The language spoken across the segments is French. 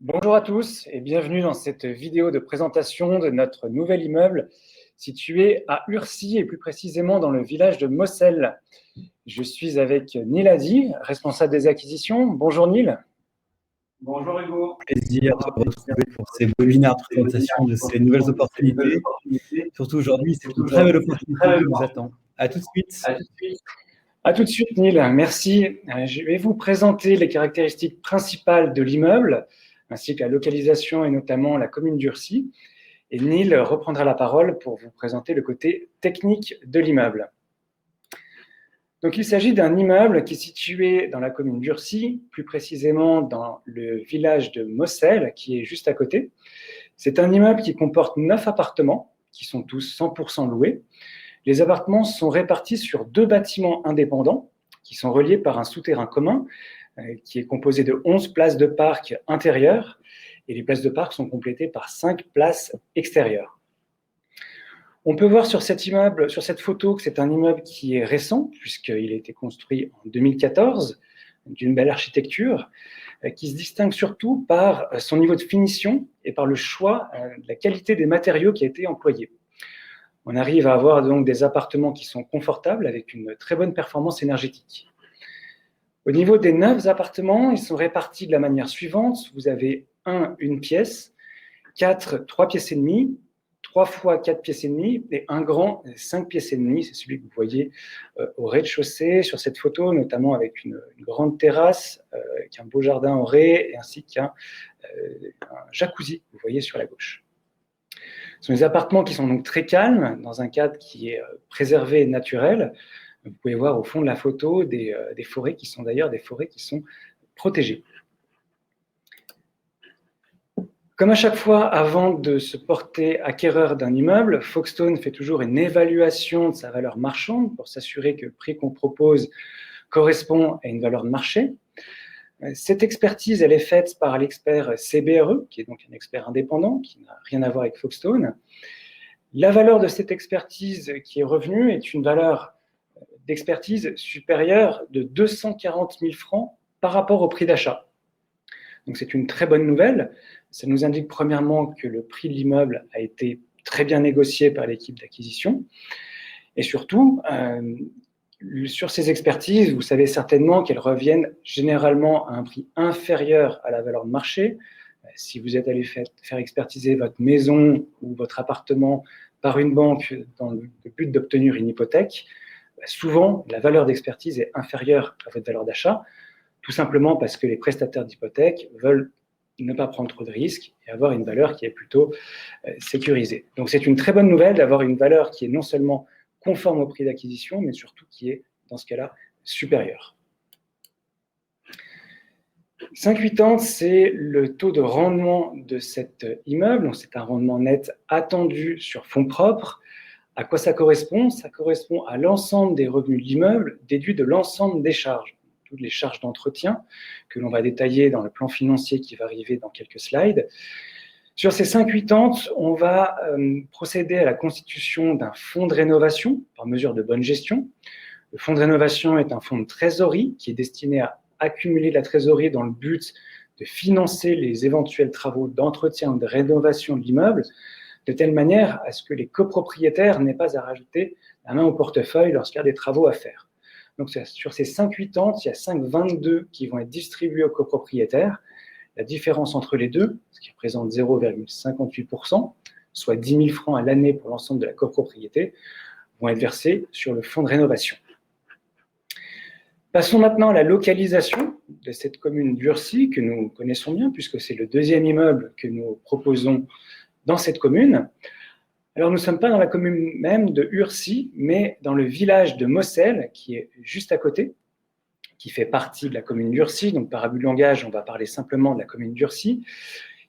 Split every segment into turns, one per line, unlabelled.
Bonjour à tous et bienvenue dans cette vidéo de présentation de notre nouvel immeuble situé à Urcy et plus précisément dans le village de Mossel. Je suis avec Neil Hadi, responsable des acquisitions. Bonjour Neil.
Bonjour Hugo.
Plaisir de vous retrouver pour ces webinaires de présentation de ces nouvelles opportunités. Surtout aujourd'hui, c'est une très belle opportunité qui nous attend. À tout de suite.
À tout de suite Neil, merci. Je vais vous présenter les caractéristiques principales de l'immeuble, ainsi que la localisation et notamment la commune d'Urcy. Et Neil reprendra la parole pour vous présenter le côté technique de l'immeuble. Donc, il s'agit d'un immeuble qui est situé dans la commune d'Urcy, plus précisément dans le village de Mossel, qui est juste à côté. C'est un immeuble qui comporte 9 appartements, qui sont tous 100% loués. Les appartements sont répartis sur 2 bâtiments indépendants, qui sont reliés par un souterrain commun, qui est composé de 11 places de parc intérieures, et les places de parc sont complétées par 5 places extérieures. On peut voir sur cet immeuble, sur cette photo, que c'est un immeuble qui est récent, puisqu'il a été construit en 2014, d'une belle architecture, qui se distingue surtout par son niveau de finition et par le choix de la qualité des matériaux qui a été employé. On arrive à avoir donc des appartements qui sont confortables avec une très bonne performance énergétique. Au niveau des 9 appartements, ils sont répartis de la manière suivante. Vous avez une pièce, 3 pièces et demie, 3 fois 4 pièces et demie et un grand 5 pièces et demie. C'est celui que vous voyez au rez-de-chaussée sur cette photo, notamment avec une grande terrasse, avec un beau jardin au rez, ainsi qu'un jacuzzi, vous voyez sur la gauche. Ce sont des appartements qui sont donc très calmes, dans un cadre qui est préservé et naturel. Vous pouvez voir au fond de la photo des forêts qui sont d'ailleurs des forêts qui sont protégées. Comme à chaque fois, avant de se porter acquéreur d'un immeuble, Folkestone fait toujours une évaluation de sa valeur marchande pour s'assurer que le prix qu'on propose correspond à une valeur de marché. Cette expertise, elle est faite par l'expert CBRE, qui est donc un expert indépendant, qui n'a rien à voir avec Folkestone. La valeur de cette expertise qui est revenue est une valeur d'expertise supérieure de 240 000 francs par rapport au prix d'achat. Donc c'est une très bonne nouvelle. Ça nous indique premièrement que le prix de l'immeuble a été très bien négocié par l'équipe d'acquisition. Et surtout, sur ces expertises, vous savez certainement qu'elles reviennent généralement à un prix inférieur à la valeur de marché. Si vous êtes allé faire expertiser votre maison ou votre appartement par une banque dans le but d'obtenir une hypothèque, souvent la valeur d'expertise est inférieure à votre valeur d'achat, tout simplement parce que les prestataires d'hypothèques veulent ne pas prendre trop de risques et avoir une valeur qui est plutôt sécurisée. Donc c'est une très bonne nouvelle d'avoir une valeur qui est non seulement conforme au prix d'acquisition, mais surtout qui est, dans ce cas-là, supérieure. 5,80, c'est le taux de rendement de cet immeuble. C'est un rendement net attendu sur fonds propres. À quoi ça correspond? Ça correspond à l'ensemble des revenus de l'immeuble déduit de l'ensemble des charges, toutes les charges d'entretien que l'on va détailler dans le plan financier qui va arriver dans quelques slides. Sur ces 5,80, on va procéder à la constitution d'un fonds de rénovation par mesure de bonne gestion. Le fonds de rénovation est un fonds de trésorerie qui est destiné à accumuler la trésorerie dans le but de financer les éventuels travaux d'entretien ou de rénovation de l'immeuble, de telle manière à ce que les copropriétaires n'aient pas à rajouter la main au portefeuille lorsqu'il y a des travaux à faire. Donc sur ces 5,80, il y a 5,22 qui vont être distribués aux copropriétaires. La différence entre les deux, ce qui représente 0,58%, soit 10 000 francs à l'année pour l'ensemble de la copropriété, vont être versés sur le fonds de rénovation. Passons maintenant à la localisation de cette commune d'Urcy que nous connaissons bien, puisque c'est le deuxième immeuble que nous proposons dans cette commune. Alors, nous ne sommes pas dans la commune même de Urcy, mais dans le village de Mossel, qui est juste à côté, qui fait partie de la commune d'Urcy. Donc, par abus de langage, on va parler simplement de la commune d'Urcy,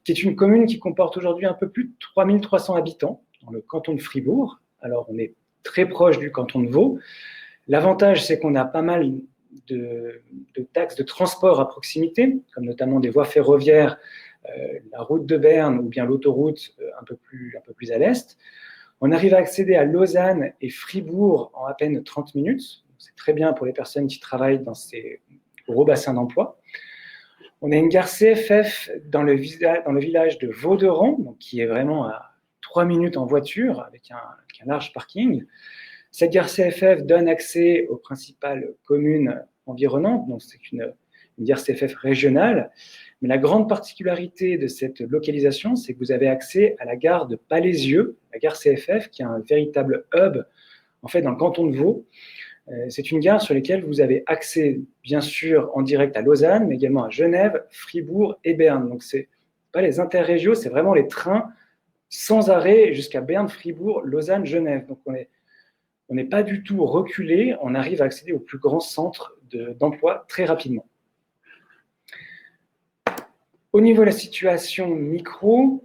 qui est une commune qui comporte aujourd'hui un peu plus de 3 300 habitants dans le canton de Fribourg. Alors, on est très proche du canton de Vaud. L'avantage, c'est qu'on a pas mal de taxes de transport à proximité, comme notamment des voies ferroviaires, la route de Berne ou bien l'autoroute un peu plus à l'est. On arrive à accéder à Lausanne et Fribourg en à peine 30 minutes. C'est très bien pour les personnes qui travaillent dans ces gros bassins d'emploi. On a une gare CFF dans le village de Vauderan, donc qui est vraiment à 3 minutes en voiture, avec un large parking. Cette gare CFF donne accès aux principales communes environnantes, donc c'est une gare CFF régionale. Mais la grande particularité de cette localisation, c'est que vous avez accès à la gare de Palaisieux, la gare CFF, qui est un véritable hub en fait, dans le canton de Vaud. C'est une gare sur laquelle vous avez accès, bien sûr, en direct à Lausanne, mais également à Genève, Fribourg et Berne. Donc, ce n'est pas les interrégiaux, c'est vraiment les trains sans arrêt jusqu'à Berne, Fribourg, Lausanne, Genève. Donc, on n'est pas du tout reculé, on arrive à accéder au plus grand centre d'emploi très rapidement. Au niveau de la situation micro,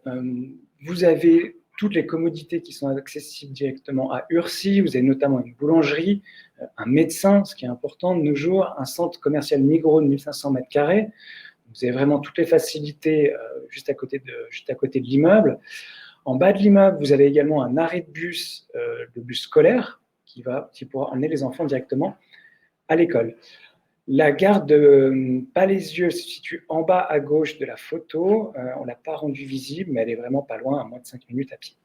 vous avez toutes les commodités qui sont accessibles directement à Urcy. Vous avez notamment une boulangerie, un médecin, ce qui est important de nos jours, un centre commercial Migros de 1500 m². Vous avez vraiment toutes les facilités juste à côté de l'immeuble. En bas de l'immeuble, vous avez également un arrêt de bus, le bus scolaire, qui pourra emmener les enfants directement à l'école. La gare de Palaisieux se situe en bas à gauche de la photo. On ne l'a pas rendue visible, mais elle est vraiment pas loin, à moins de 5 minutes à pied.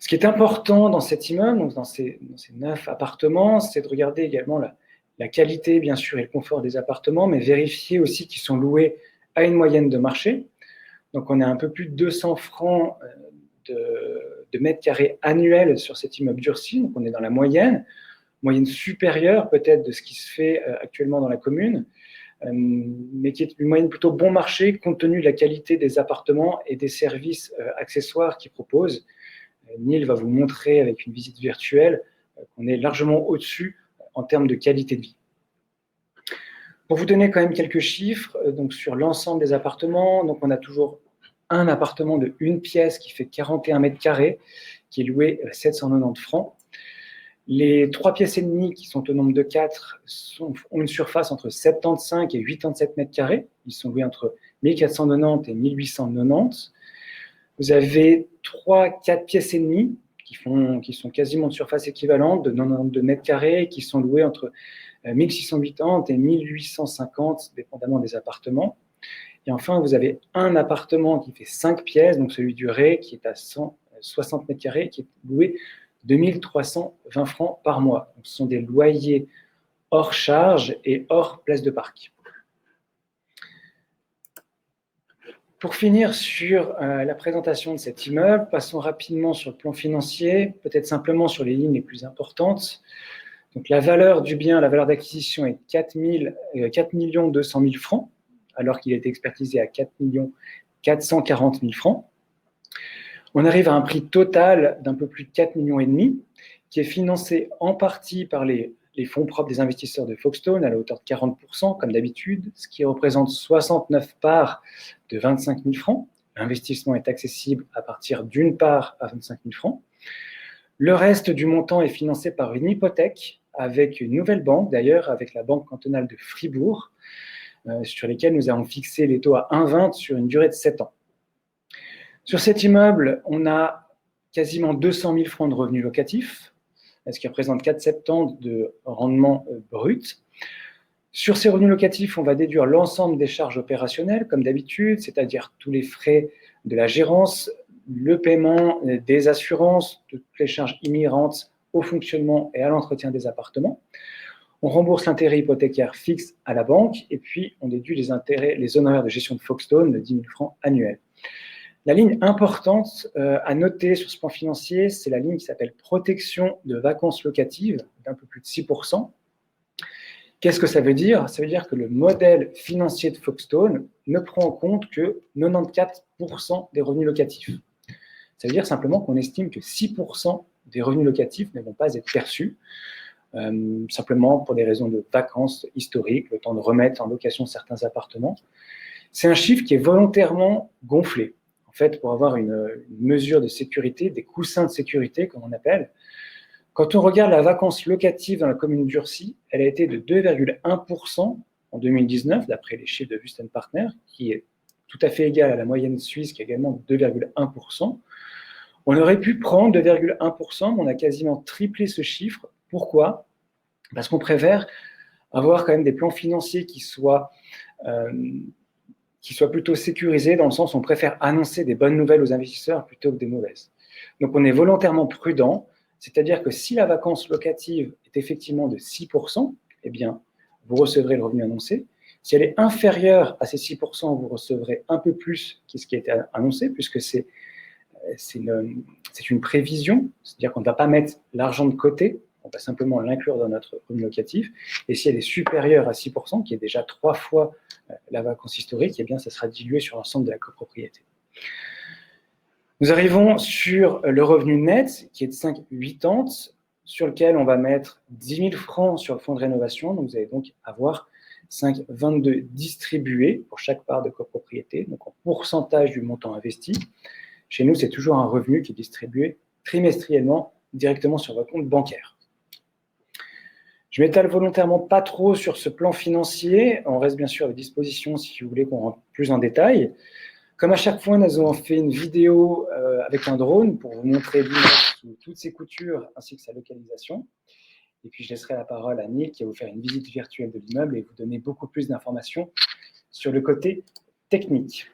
Ce qui est important dans cet immeuble, donc dans ces 9 appartements, c'est de regarder également la qualité, bien sûr, et le confort des appartements, mais vérifier aussi qu'ils sont loués à une moyenne de marché. Donc, on a un peu plus de 200 francs de mètres carrés annuels sur cet immeuble d'Urcy. Donc, on est dans la moyenne supérieure peut-être de ce qui se fait actuellement dans la commune, mais qui est une moyenne plutôt bon marché compte tenu de la qualité des appartements et des services accessoires qu'ils proposent. Neil va vous montrer avec une visite virtuelle qu'on est largement au-dessus en termes de qualité de vie. Pour vous donner quand même quelques chiffres, donc sur l'ensemble des appartements, donc on a toujours un appartement de une pièce qui fait 41 m², qui est loué 790 francs. Les 3 pièces et demie, qui sont au nombre de 4, ont une surface entre 75 et 87 m². Ils sont loués entre 1490 et 1890. Vous avez 4 pièces et demie, qui sont quasiment de surface équivalente, de 92 m², qui sont loués entre 1680 et 1850, dépendamment des appartements. Et enfin, vous avez un appartement qui fait 5 pièces, donc celui du Ré, qui est à 160 m², qui est loué 2320 francs par mois. Donc, ce sont des loyers hors charge et hors place de parc. Pour finir sur la présentation de cet immeuble, passons rapidement sur le plan financier, peut-être simplement sur les lignes les plus importantes. Donc, la valeur du bien, la valeur d'acquisition est 4 200 000 francs, alors qu'il a été expertisé à 4 440 000 francs. On arrive à un prix total d'un peu plus de 4,5 millions, qui est financé en partie par les fonds propres des investisseurs de Folkestone à la hauteur de 40%, comme d'habitude, ce qui représente 69 parts de 25 000 francs. L'investissement est accessible à partir d'une part à 25 000 francs. Le reste du montant est financé par une hypothèque avec une nouvelle banque, d'ailleurs, avec la Banque cantonale de Fribourg, sur lesquelles nous avons fixé les taux à 1,20 sur une durée de 7 ans. Sur cet immeuble, on a quasiment 200 000 francs de revenus locatifs, ce qui représente 4,70 de rendement brut. Sur ces revenus locatifs, on va déduire l'ensemble des charges opérationnelles, comme d'habitude, c'est-à-dire tous les frais de la gérance, le paiement des assurances, toutes les charges inhérentes au fonctionnement et à l'entretien des appartements. On rembourse l'intérêt hypothécaire fixe à la banque et puis on déduit les honoraires de gestion de Folkestone de 10 000 francs annuels. La ligne importante à noter sur ce plan financier, c'est la ligne qui s'appelle protection de vacances locatives, d'un peu plus de 6%. Qu'est-ce que ça veut dire? Ça veut dire que le modèle financier de Folkestone ne prend en compte que 94% des revenus locatifs. Ça veut dire simplement qu'on estime que 6% des revenus locatifs ne vont pas être perçus, simplement pour des raisons de vacances historiques, le temps de remettre en location certains appartements. C'est un chiffre qui est volontairement gonflé. En fait, pour avoir une mesure de sécurité, des coussins de sécurité, comme on appelle. Quand on regarde la vacance locative dans la commune d'Urcy, elle a été de 2,1% en 2019, d'après les chiffres de Wüsten Partner, qui est tout à fait égal à la moyenne suisse, qui est également de 2,1%. On aurait pu prendre 2,1%, mais on a quasiment triplé ce chiffre. Pourquoi? Parce qu'on préfère avoir quand même des plans financiers qui soient plutôt sécurisés, dans le sens où on préfère annoncer des bonnes nouvelles aux investisseurs plutôt que des mauvaises. Donc on est volontairement prudent, c'est-à-dire que si la vacance locative est effectivement de 6%, eh bien, vous recevrez le revenu annoncé. Si elle est inférieure à ces 6%, vous recevrez un peu plus que ce qui a été annoncé, puisque c'est une prévision, c'est-à-dire qu'on ne va pas mettre l'argent de côté, on va simplement l'inclure dans notre revenu locatif. Et si elle est supérieure à 6%, qui est déjà 3 fois la vacance historique, eh bien, ça sera dilué sur l'ensemble de la copropriété. Nous arrivons sur le revenu net, qui est de 5,80, sur lequel on va mettre 10 000 francs sur le fonds de rénovation. Donc, vous allez donc avoir 5,22 distribués pour chaque part de copropriété, donc en pourcentage du montant investi. Chez nous, c'est toujours un revenu qui est distribué trimestriellement directement sur votre compte bancaire. Je m'étale volontairement pas trop sur ce plan financier. On reste bien sûr à disposition si vous voulez qu'on rentre plus en détail. Comme à chaque fois, nous avons fait une vidéo avec un drone pour vous montrer l'image sous toutes ses coutures ainsi que sa localisation. Et puis, je laisserai la parole à Neil qui va vous faire une visite virtuelle de l'immeuble et vous donner beaucoup plus d'informations sur le côté technique.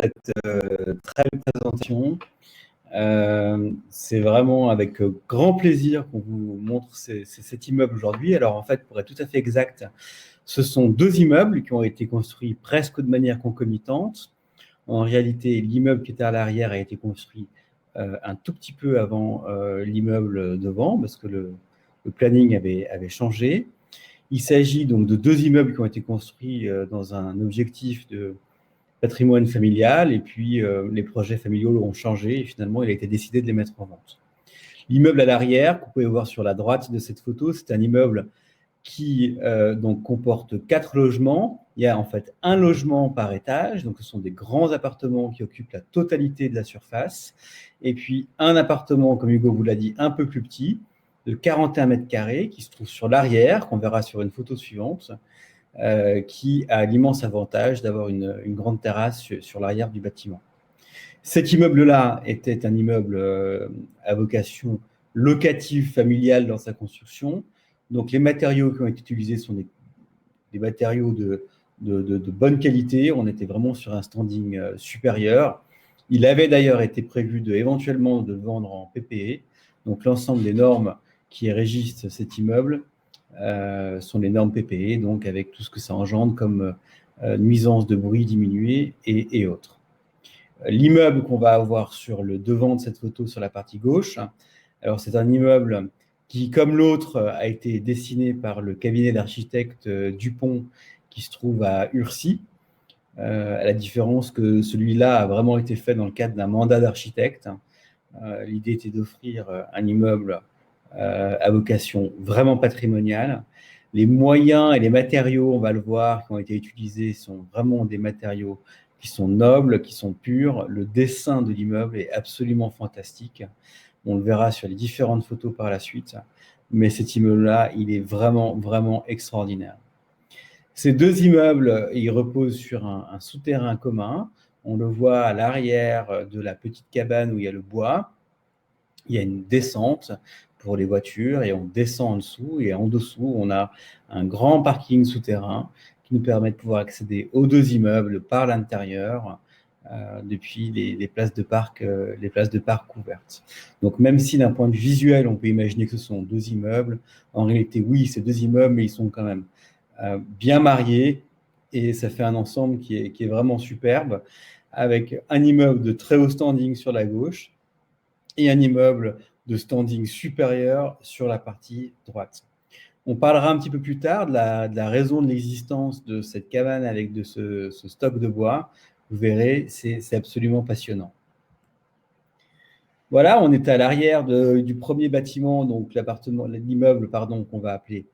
Cette très belle présentation. C'est vraiment avec grand plaisir qu'on vous montre cet immeuble aujourd'hui. Alors en fait, pour être tout à fait exact, ce sont 2 immeubles qui ont été construits presque de manière concomitante. En réalité, l'immeuble qui était à l'arrière a été construit un tout petit peu avant l'immeuble devant, parce que le planning avait changé. Il s'agit donc de 2 immeubles qui ont été construits dans un objectif de patrimoine familial, et puis les projets familiaux ont changé, et finalement, il a été décidé de les mettre en vente. L'immeuble à l'arrière, que vous pouvez voir sur la droite de cette photo, c'est un immeuble qui donc comporte 4 logements. Il y a en fait un logement par étage, donc ce sont des grands appartements qui occupent la totalité de la surface, et puis un appartement, comme Hugo vous l'a dit, un peu plus petit, de 41 mètres carrés, qui se trouve sur l'arrière, qu'on verra sur une photo suivante, qui a l'immense avantage d'avoir une grande terrasse sur l'arrière du bâtiment. Cet immeuble-là était un immeuble à vocation locative familiale dans sa construction. Donc, les matériaux qui ont été utilisés sont des matériaux de bonne qualité. On était vraiment sur un standing supérieur. Il avait d'ailleurs été prévu éventuellement de le vendre en PPE. Donc, l'ensemble des normes qui régissent cet immeuble sont les normes PPE, donc avec tout ce que ça engendre comme nuisance de bruit diminuée et autres. L'immeuble qu'on va avoir sur le devant de cette photo, sur la partie gauche, alors c'est un immeuble qui, comme l'autre, a été dessiné par le cabinet d'architectes Dupont, qui se trouve à Urcy, à la différence que celui-là a vraiment été fait dans le cadre d'un mandat d'architecte. L'idée était d'offrir un immeuble à vocation vraiment patrimoniale. Les moyens et les matériaux, on va le voir, qui ont été utilisés sont vraiment des matériaux qui sont nobles, qui sont purs. Le dessin de l'immeuble est absolument fantastique. On le verra sur les différentes photos par la suite. Mais cet immeuble-là, il est vraiment, vraiment extraordinaire. Ces 2 immeubles, ils reposent sur un souterrain commun. On le voit à l'arrière de la petite cabane où il y a le bois. Il y a une descente pour les voitures et on descend en dessous. Et en dessous, on a un grand parking souterrain qui nous permet de pouvoir accéder aux deux immeubles par l'intérieur depuis les places de parc ouvertes. Donc, même si d'un point de vue visuel, on peut imaginer que ce sont deux immeubles, en réalité, oui, c'est deux immeubles, mais ils sont quand même bien mariés et ça fait un ensemble qui est vraiment superbe, avec un immeuble de très haut standing sur la gauche et un immeuble de standing supérieur sur la partie droite. On parlera un petit peu plus tard de la raison de l'existence de cette cabane avec de ce stock de bois. Vous verrez, c'est absolument passionnant. Voilà, on est à l'arrière du premier bâtiment, donc l'immeuble qu'on va appeler,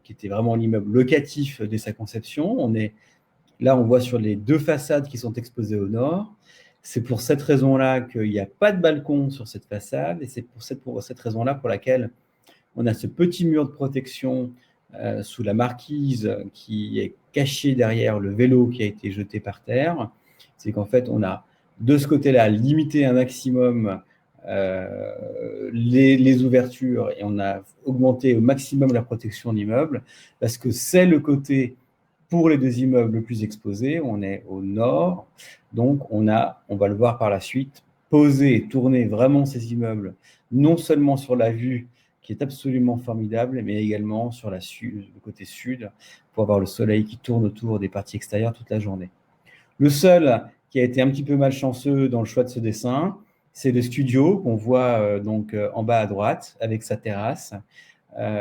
qui était vraiment l'immeuble locatif dès sa conception. Là, on voit sur les deux façades qui sont exposées au nord. C'est pour cette raison-là qu'il n'y a pas de balcon sur cette façade, et c'est pour cette raison-là pour laquelle on a ce petit mur de protection sous la marquise qui est caché derrière le vélo qui a été jeté par terre. C'est qu'en fait, on a de ce côté-là limité un maximum les ouvertures et on a augmenté au maximum la protection de l'immeuble parce que c'est le côté pour les deux immeubles le plus exposé. On est au nord, donc on va le voir par la suite, posé et tourné vraiment ces immeubles non seulement sur la vue qui est absolument formidable, mais également sur le côté sud, pour avoir le soleil qui tourne autour des parties extérieures toute la journée. Le seul qui a été un petit peu malchanceux dans le choix de ce dessin, c'est le studio qu'on voit en bas à droite, avec sa terrasse.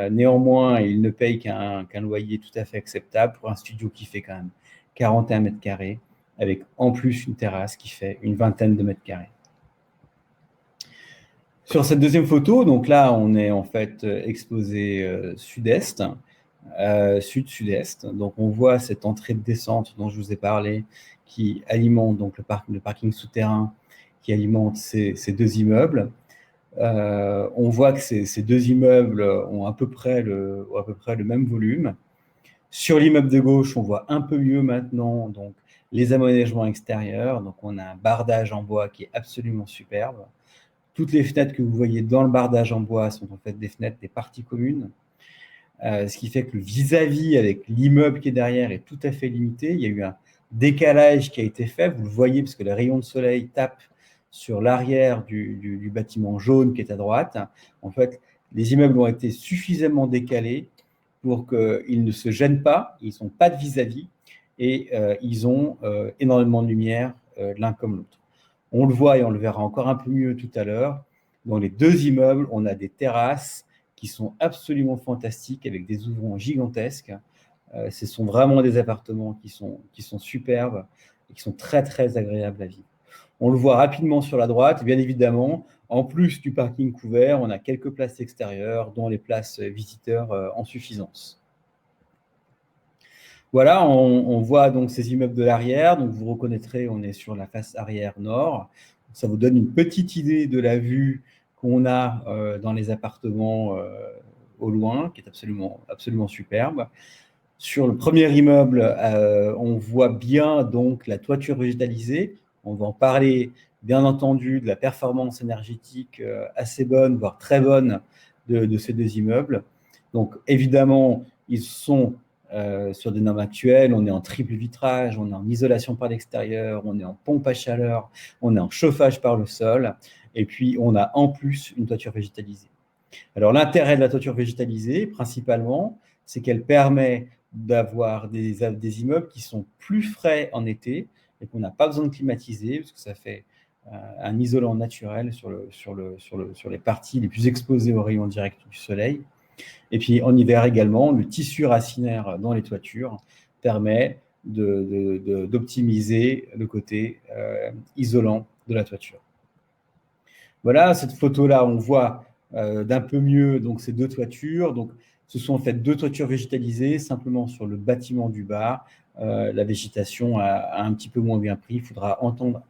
Néanmoins, il ne paye qu'un loyer tout à fait acceptable pour un studio qui fait quand même 41 mètres carrés, avec en plus une terrasse qui fait une vingtaine de mètres carrés. Sur cette deuxième photo, donc là, on est en fait exposé sud-est, sud-sud-est. Donc, on voit cette entrée de descente dont je vous ai parlé qui alimente donc le parking souterrain qui alimente ces deux immeubles. On voit que ces deux immeubles ont à peu près le même volume. Sur l'immeuble de gauche, on voit un peu mieux maintenant donc, les aménagements extérieurs. Donc, on a un bardage en bois qui est absolument superbe. Toutes les fenêtres que vous voyez dans le bardage en bois sont en fait des fenêtres des parties communes. Ce qui fait que le vis-à-vis avec l'immeuble qui est derrière est tout à fait limité. Il y a eu un décalage qui a été fait. Vous le voyez parce que les rayons de soleil tapent sur l'arrière du bâtiment jaune qui est à droite. En fait, les immeubles ont été suffisamment décalés pour qu'ils ne se gênent pas. Ils ne sont pas de vis-à-vis et ils ont énormément de lumière l'un comme l'autre. On le voit et on le verra encore un peu mieux tout à l'heure. Dans les deux immeubles, on a des terrasses qui sont absolument fantastiques avec des ouvrants gigantesques. Ce sont vraiment des appartements qui sont superbes et qui sont très, très agréables à vivre. On le voit rapidement sur la droite. Bien évidemment, en plus du parking couvert, on a quelques places extérieures, dont les places visiteurs en suffisance. Voilà, on voit donc ces immeubles de l'arrière. Donc, vous reconnaîtrez, on est sur la face arrière nord. Ça vous donne une petite idée de la vue qu'on a dans les appartements au loin, qui est absolument superbe. Sur le premier immeuble, on voit bien donc la toiture végétalisée. On va en parler, bien entendu, de la performance énergétique assez bonne, voire très bonne de ces deux immeubles. Donc, évidemment, ils sont sur des normes actuelles. On est en triple vitrage, on est en isolation par l'extérieur, on est en pompe à chaleur, on est en chauffage par le sol. Et puis, on a en plus une toiture végétalisée. Alors, l'intérêt de la toiture végétalisée, principalement, c'est qu'elle permet d'avoir des immeubles qui sont plus frais en été et qu'on n'a pas besoin de climatiser parce que ça fait un isolant naturel sur les parties les plus exposées aux rayons directs du soleil. Et puis en hiver également, le tissu racinaire dans les toitures permet d'optimiser le côté isolant de la toiture. Voilà, cette photo-là, on voit d'un peu mieux donc, ces deux toitures. Donc, ce sont en fait deux toitures végétalisées, simplement sur le bâtiment du bas. La végétation a un petit peu moins bien pris. Il faudra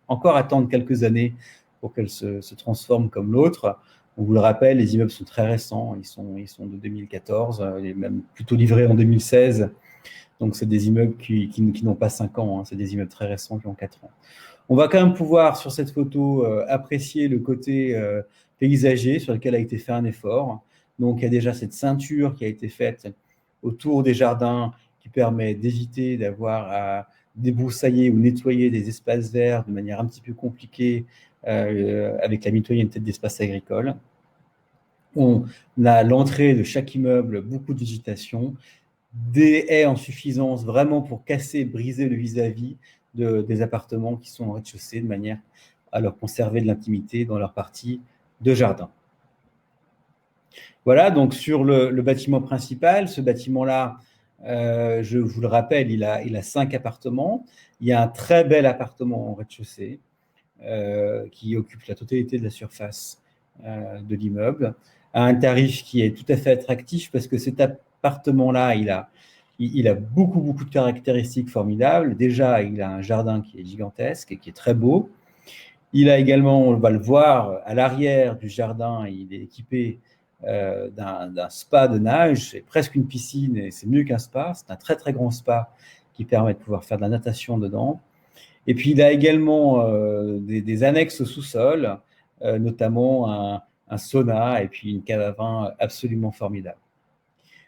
encore attendre quelques années pour qu'elle se transforme comme l'autre. On vous le rappelle, les immeubles sont très récents. Ils sont de 2014, et même plutôt livrés en 2016. Donc, c'est des immeubles qui n'ont pas 5 ans. Hein. C'est des immeubles très récents qui ont 4 ans. On va quand même pouvoir, sur cette photo, apprécier le côté paysager sur lequel a été fait un effort. Donc, il y a déjà cette ceinture qui a été faite autour des jardins qui permet d'éviter d'avoir à débroussailler ou nettoyer des espaces verts de manière un petit peu compliquée avec la mitoyenneté d'espaces agricoles. On a l'entrée de chaque immeuble, beaucoup de végétation, des haies en suffisance vraiment pour casser, briser le vis-à-vis des appartements qui sont au rez-de-chaussée de manière à leur conserver de l'intimité dans leur partie de jardin. Voilà, donc sur le bâtiment principal, ce bâtiment-là, je vous le rappelle, il a 5 appartements. Il y a un très bel appartement au rez-de-chaussée qui occupe la totalité de la surface de l'immeuble, à un tarif qui est tout à fait attractif parce que cet appartement-là, il a beaucoup de caractéristiques formidables. Déjà, il a un jardin qui est gigantesque et qui est très beau. Il a également, on va le voir, à l'arrière du jardin, il est équipé d'un spa de nage. C'est presque une piscine et c'est mieux qu'un spa. C'est un très grand spa qui permet de pouvoir faire de la natation dedans. Et puis, il a également des annexes au sous-sol, notamment un sauna et puis une cave à vin absolument formidable.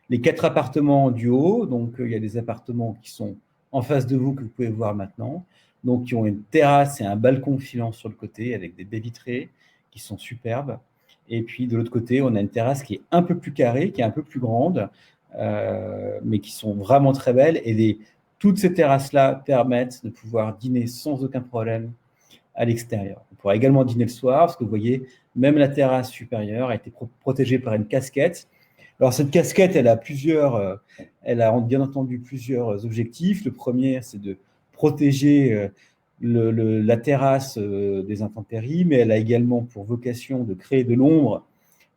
Les 4 appartements du haut, donc il y a des appartements qui sont en face de vous que vous pouvez voir maintenant, donc qui ont une terrasse et un balcon filant sur le côté avec des baies vitrées qui sont superbes. Et puis de l'autre côté, on a une terrasse qui est un peu plus carrée, qui est un peu plus grande, mais qui sont vraiment très belles. Et toutes ces terrasses-là permettent de pouvoir dîner sans aucun problème à l'extérieur. On pourra également dîner le soir, parce que vous voyez, même la terrasse supérieure a été protégée par une casquette. Alors cette casquette, elle a bien entendu plusieurs objectifs. Le premier, c'est de protéger la terrasse des intempéries, mais elle a également pour vocation de créer de l'ombre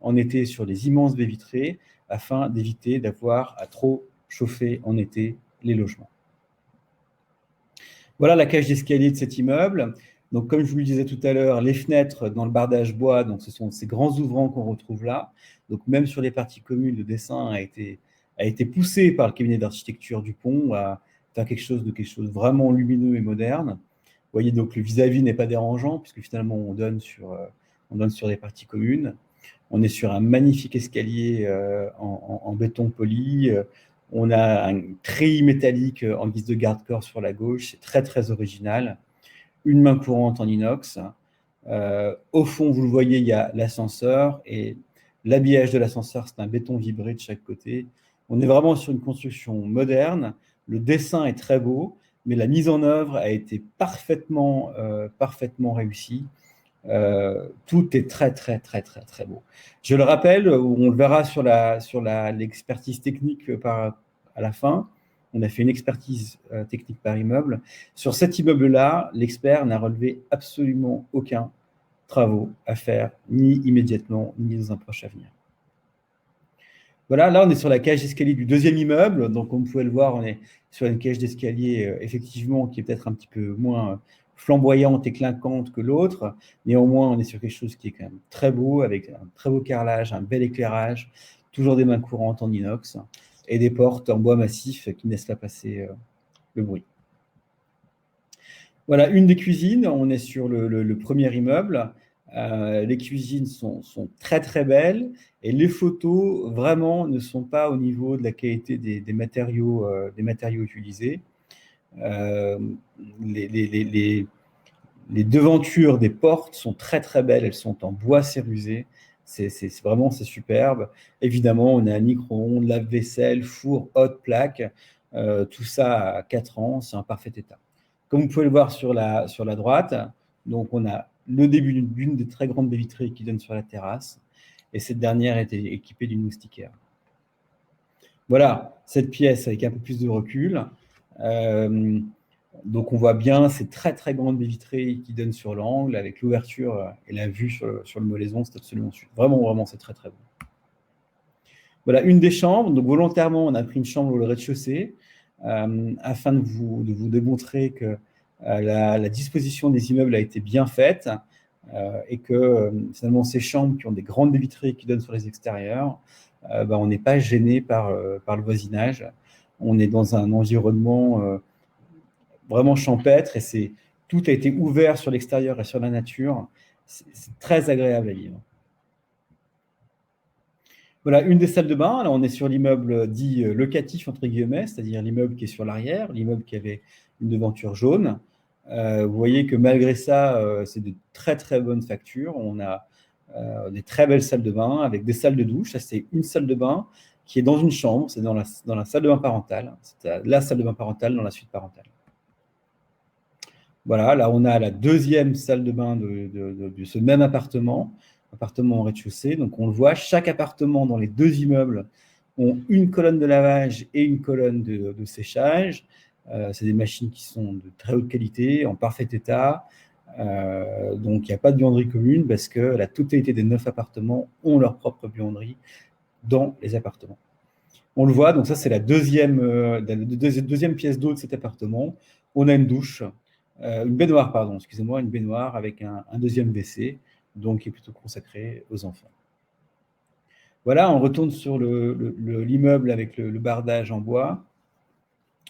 en été sur les immenses baies vitrées, afin d'éviter d'avoir à trop chauffer en été les logements. Voilà la cage d'escalier de cet immeuble. Donc, comme je vous le disais tout à l'heure, les fenêtres dans le bardage bois, donc ce sont ces grands ouvrants qu'on retrouve là. Donc, même sur les parties communes, le dessin a été poussé par le cabinet d'architecture Dupont à faire quelque chose de vraiment lumineux et moderne. Vous voyez, donc le vis-à-vis n'est pas dérangeant, puisque finalement, on donne sur les parties communes. On est sur un magnifique escalier en béton poli. On a un treillis métallique en guise de garde-corps sur la gauche. C'est très original. Une main courante en inox. Au fond, vous le voyez, il y a l'ascenseur et l'habillage de l'ascenseur, c'est un béton vibré de chaque côté. On est vraiment sur une construction moderne. Le dessin est très beau, mais la mise en œuvre a été parfaitement réussie. Tout est très beau. Je le rappelle, on le verra sur l'expertise technique à la fin. On a fait une expertise technique par immeuble. Sur cet immeuble-là, l'expert n'a relevé absolument aucun travaux à faire, ni immédiatement, ni dans un proche avenir. Voilà, là, on est sur la cage d'escalier du deuxième immeuble. Donc, comme vous pouvez le voir, on est sur une cage d'escalier, effectivement, qui est peut-être un petit peu moins flamboyante et clinquante que l'autre. Néanmoins, on est sur quelque chose qui est quand même très beau, avec un très beau carrelage, un bel éclairage, toujours des mains courantes en inox et des portes en bois massif qui ne laissent pas passer le bruit. Voilà, une des cuisines. On est sur le premier immeuble. Les cuisines sont très belles et les photos vraiment ne sont pas au niveau de la qualité des matériaux utilisés. Les devantures des portes sont très belles, elles sont en bois cérusé, c'est superbe. Évidemment, on a un micro-ondes, lave-vaisselle, four, haute plaque, tout ça à 4 ans, c'est en parfait état. Comme vous pouvez le voir sur la droite, donc on a le début d'une des très grandes baies vitrées qui donne sur la terrasse, et cette dernière était équipée d'une moustiquaire. Voilà, cette pièce avec un peu plus de recul. Donc on voit bien ces très grandes baies vitrées qui donnent sur l'angle, avec l'ouverture et la vue sur le Molaison, c'est absolument vraiment c'est très beau. Voilà, une des chambres. Donc volontairement, on a pris une chambre au rez-de-chaussée afin de vous démontrer que la disposition des immeubles a été bien faite et que finalement ces chambres qui ont des grandes baies vitrées qui donnent sur les extérieurs, on n'est pas gêné par le voisinage. On est dans un environnement vraiment champêtre tout a été ouvert sur l'extérieur et sur la nature. C'est très agréable à vivre. Voilà, une des salles de bain. Là, on est sur l'immeuble dit locatif, entre guillemets, c'est-à-dire l'immeuble qui est sur l'arrière, l'immeuble qui avait une devanture jaune. Vous voyez que malgré ça, c'est de très, très bonnes factures. On a des très belles salles de bain avec des salles de douche. Ça, c'est une salle de bain qui est dans une chambre. C'est dans la salle de bain parentale. C'est la salle de bain parentale dans la suite parentale. Voilà, là, on a la deuxième salle de bain de ce même appartement au rez-de-chaussée. Donc, on le voit, chaque appartement dans les deux immeubles ont une colonne de lavage et une colonne de séchage. C'est des machines qui sont de très haute qualité, en parfait état. Donc, il n'y a pas de buanderie commune parce que la totalité des 9 appartements ont leur propre buanderie dans les appartements. On le voit, donc ça, c'est la deuxième pièce d'eau de cet appartement. On a une douche, une baignoire, pardon, excusez-moi, une baignoire avec un deuxième WC, donc qui est plutôt consacré aux enfants. Voilà, on retourne sur l'immeuble avec le bardage en bois.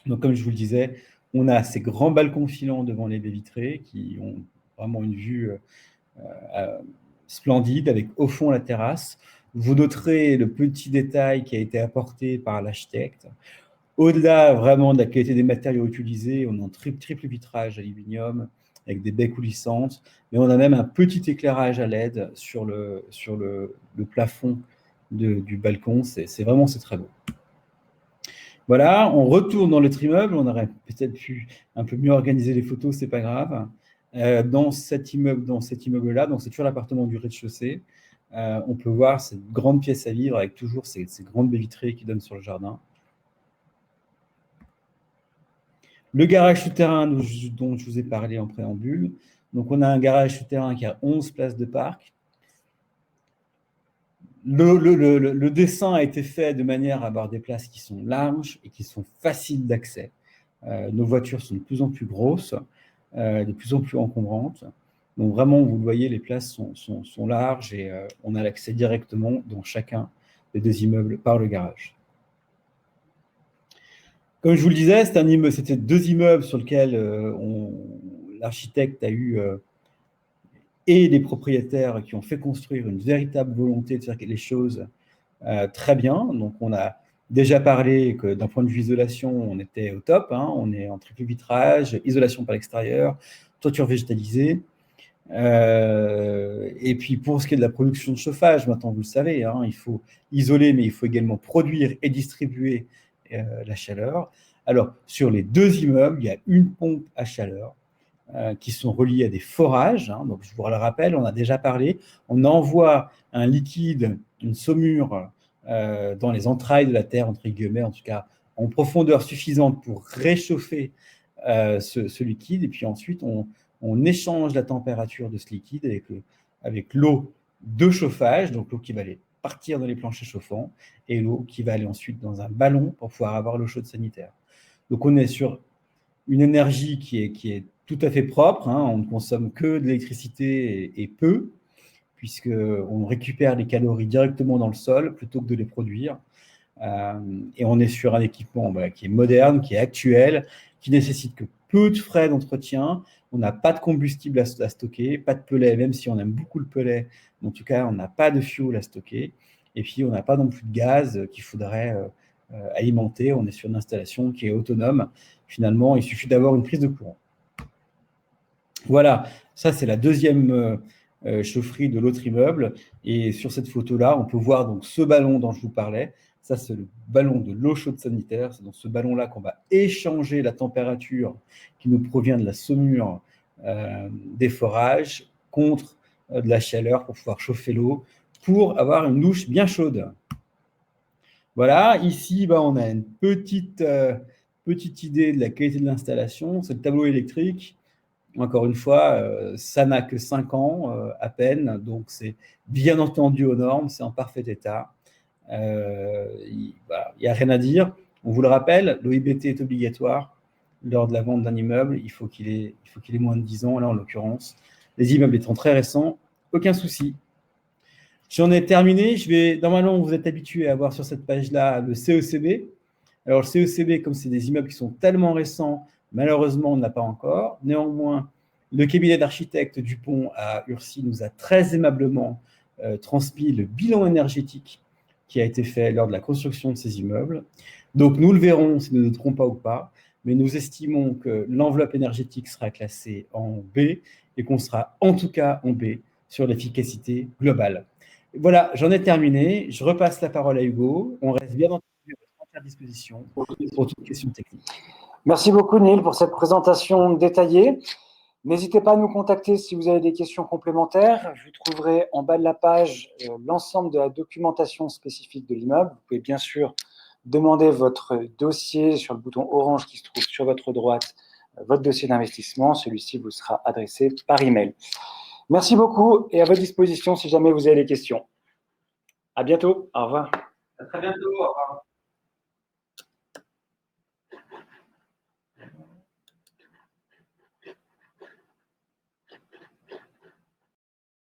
Donc, comme je vous le disais, on a ces grands balcons filants devant les baies vitrées qui ont vraiment une vue splendide avec au fond la terrasse. Vous noterez le petit détail qui a été apporté par l'architecte. Au-delà vraiment de la qualité des matériaux utilisés, on a un triple vitrage aluminium avec des baies coulissantes, mais on a même un petit éclairage à LED sur le plafond du balcon. C'est vraiment très beau. Voilà, on retourne dans notre immeuble. On aurait peut-être pu un peu mieux organiser les photos, c'est pas grave. Dans cet immeuble-là, donc c'est toujours l'appartement du rez-de-chaussée. On peut voir cette grande pièce à vivre avec toujours ces grandes baies vitrées qui donnent sur le jardin. Le garage souterrain dont je vous ai parlé en préambule. Donc, on a un garage souterrain qui a 11 places de parc. Le dessin a été fait de manière à avoir des places qui sont larges et qui sont faciles d'accès. Nos voitures sont de plus en plus grosses, de plus en plus encombrantes. Donc, vraiment, vous le voyez, les places sont larges et on a l'accès directement dans chacun des deux immeubles par le garage. Comme je vous le disais, c'était deux immeubles sur lesquels l'architecte a eu et les propriétaires qui ont fait construire une véritable volonté de faire les choses très bien. Donc, on a déjà parlé que d'un point de vue isolation, on était au top. Hein, on est en triple vitrage, isolation par l'extérieur, toiture végétalisée. Et puis, pour ce qui est de la production de chauffage, maintenant, vous le savez, hein, il faut isoler, mais il faut également produire et distribuer la chaleur. Alors, sur les deux immeubles, il y a une pompe à chaleur qui sont reliées à des forages. Hein. Donc, je vous le rappelle, on a déjà parlé. On envoie un liquide, une saumure dans les entrailles de la Terre, entre guillemets, en tout cas, en profondeur suffisante pour réchauffer ce liquide. Et puis ensuite, on échange la température de ce liquide avec l'eau de chauffage, donc l'eau qui va aller partir dans les planchers chauffants, et l'eau qui va aller ensuite dans un ballon pour pouvoir avoir l'eau chaude sanitaire. Donc, on est sur une énergie qui est tout à fait propre. Hein. On ne consomme que de l'électricité et peu, puisqu'on récupère les calories directement dans le sol plutôt que de les produire. Et on est sur un équipement qui est moderne, qui est actuel, qui nécessite que peu de frais d'entretien. On n'a pas de combustible à stocker, pas de pellet, même si on aime beaucoup le pellet. En tout cas, on n'a pas de fuel à stocker. Et puis, on n'a pas non plus de gaz qu'il faudrait alimenter. On est sur une installation qui est autonome. Finalement, il suffit d'avoir une prise de courant. Voilà, ça, c'est la deuxième chaufferie de l'autre immeuble. Et sur cette photo-là, on peut voir donc ce ballon dont je vous parlais. Ça, c'est le ballon de l'eau chaude sanitaire. C'est dans ce ballon-là qu'on va échanger la température qui nous provient de la saumure des forages contre de la chaleur pour pouvoir chauffer l'eau, pour avoir une douche bien chaude. Voilà, ici, on a une petite idée de la qualité de l'installation. C'est le tableau électrique. Encore une fois, ça n'a que 5 ans à peine, donc c'est bien entendu aux normes, c'est en parfait état. Il n'y a rien à dire. On vous le rappelle, l'OIBT est obligatoire lors de la vente d'un immeuble. Il faut qu'il ait moins de 10 ans, là en l'occurrence. Les immeubles étant très récents, aucun souci. J'en ai terminé. Normalement, vous êtes habitué à voir sur cette page-là le CECB. Alors, le CECB, comme c'est des immeubles qui sont tellement récents, malheureusement, on n'a pas encore. Néanmoins, le cabinet d'architectes Dupont à Urcy nous a très aimablement transmis le bilan énergétique qui a été fait lors de la construction de ces immeubles. Donc, nous le verrons si nous ne nous trompons pas ou pas, mais nous estimons que l'enveloppe énergétique sera classée en B et qu'on sera en tout cas en B sur l'efficacité globale. Voilà, j'en ai terminé. Je repasse la parole à Hugo. On reste bien entendu à votre entière disposition pour toute question technique.
Merci beaucoup, Neil, pour cette présentation détaillée. N'hésitez pas à nous contacter si vous avez des questions complémentaires. Vous trouverez en bas de la page l'ensemble de la documentation spécifique de l'immeuble. Vous pouvez bien sûr demander votre dossier sur le bouton orange qui se trouve sur votre droite, votre dossier d'investissement. Celui-ci vous sera adressé par email. Merci beaucoup et à votre disposition si jamais vous avez des questions. À bientôt. Au revoir.
À très bientôt. Au revoir.